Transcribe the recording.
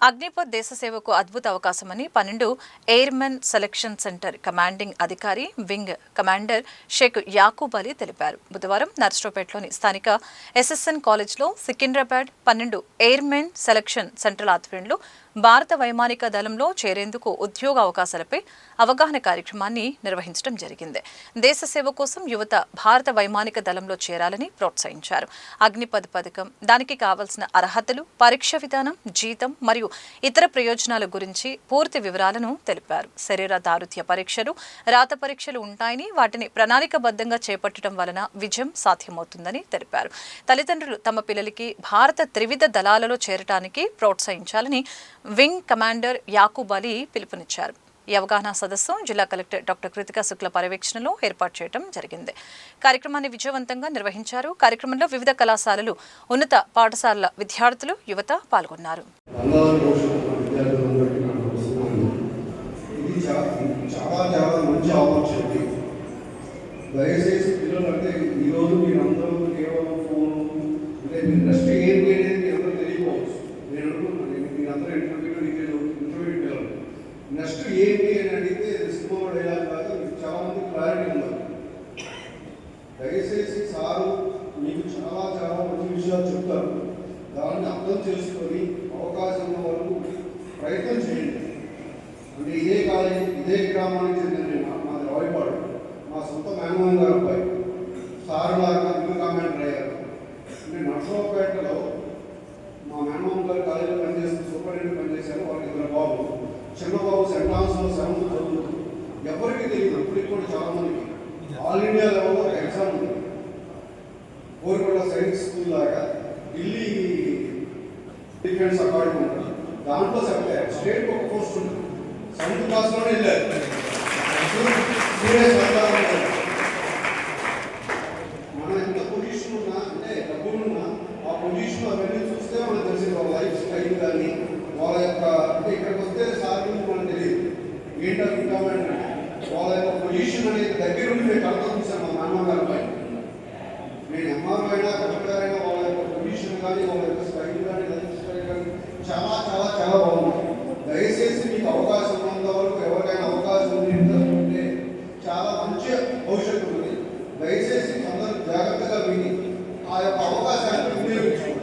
అగ్నిపథ్ దేశ సేవకు అద్భుత అవకాశమని 12 ఎయిర్మెన్ సెలక్షన్ సెంటర్ కమాండింగ్ అధికారి వింగ్ కమాండర్ షేక్ యాకూబ్ అలీ తెలిపారు. బుధవారం నర్సరావుపేటలోని స్థానిక ఎస్ఎస్ఎన్ కాలేజ్లో సికింద్రాబాద్ 12 ఎయిర్మెన్ సెలక్షన్ సెంటర్ ఆధ్వర్యంలో భారత వైమానిక దళంలో చేరేందుకు ఉద్యోగ అవకాశాలపై అవగాహన కార్యక్రమాన్ని నిర్వహించడం జరిగింది. దేశ సేవ కోసం యువత భారత వైమానిక దళంలో చేరాలని ప్రోత్సహించారు. అగ్నిపథ్ పథకం, దానికి కావాల్సిన అర్హతలు, పరీక్ష విధానం, జీతం మరియు ఇతర ప్రయోజనాల గురించి పూర్తి వివరాలను తెలిపారు. శరీర దారుత్య పరీక్షలు, రాత పరీక్షలు ఉంటాయని, వాటిని ప్రణాళికబద్ధంగా చేపట్టడం వలన విజయం సాధ్యమవుతుందని తెలిపారు. తల్లిదండ్రులు తమ పిల్లలకి భారత త్రివిధ దళాలలో చేరటానికి ప్రోత్సహించాలని వింగ్ కమాండర్ యాకూబ్ అలీ పిలుపునిచ్చారు. ఈ అవగాహన సదస్సు జిల్లా కలెక్టర్ డాక్టర్ కృతికా శుక్ల పర్యవేక్షణలో ఏర్పాటు చేయడం జరిగింది. కార్యక్రమాన్ని విజయవంతంగా నిర్వహించారు. కార్యక్రమంలో వివిధ కళాశాలలు, ఉన్నత పాఠశాలల విద్యార్థులు, యువత పాల్గొన్నారు. నెక్స్ట్ ఏంటి అని అడిగితే రిస్క్ డైలాగ్ కాదు, మీకు చాలా మంది క్లారిటీ ఉన్నారు. దయచేసి సారు మీకు చాలా చాలా మంచి విషయాలు చెప్తారు. దాన్ని అర్థం చేసుకొని అవకాశం ఉన్న వరకు ప్రయత్నం చేయండి. అంటే ఇదే కాలేజీ, ఇదే గ్రామానికి చెందిన మాది రావిపాడు, మా సొంత మేనమామ గారు అబ్బాయి సారు లాగా ఇల్లు కామెంటర్ అయ్యారు. అంటే నర్సరావుపేటలో మా మేనమామ గారు కాలేజీలో పనిచేస్తూ సూపరింటెండెంట్ పనిచేశారు. వాళ్ళకి ఇద్దరు బాబు, చిన్నబాబు సెంట్రాన్స్లో 7th చదువుతూ, ఎవరికి తెలియదు ఇప్పటికి కూడా చాలామందికి ఆల్ ఇండియా లెవెల్లో ఒక ఎగ్జామ్ ఉంది. కోరికొండ సైన్స్ స్కూల్ లాగా ఢిల్లీ డిఫెన్స్ అకాడమీ ఉంటుంది, దాంట్లో సెలెక్ట్ అయ్యారు. స్టేట్ ఒక పోస్ట్ ఉంటుంది, 7th క్లాస్లోనే వెళ్ళారు. మన ఎంత పొజిషన్ ఉన్నా, అంటే డబ్బులున్నా, ఆ పొజిషన్ అవన్నీ చూస్తే మనకు తెలిసింది వాళ్ళ లైఫ్ స్టైల్ కానీ వాళ్ళ యొక్క, అంటే ఇక్కడికి వస్తే సార్లు మనకు తెలియదు ఏంటో ఇంకా వాళ్ళ యొక్క పొజిషన్ అనేది దగ్గర ఉండి నేను కలతో చూశాను. మా నాన్నగారి పైన నేను ఎంఆర్ అయినా కలెక్టర్ అయినా వాళ్ళ యొక్క పొజిషన్ కానీ వాళ్ళ యొక్క స్టైల్ కానీ లైఫ్ స్టైల్ కానీ చాలా చాలా చాలా బాగుంది. దయచేసి మీకు అవకాశం ఉన్నంత వరకు ఎవరికైనా అవకాశం ఉంటే చాలా మంచి భవిష్యత్తు ఉంది. దయచేసి అందరూ జాగ్రత్తగా విని ఆ యొక్క అవకాశాన్ని వినియోగించుకోండి.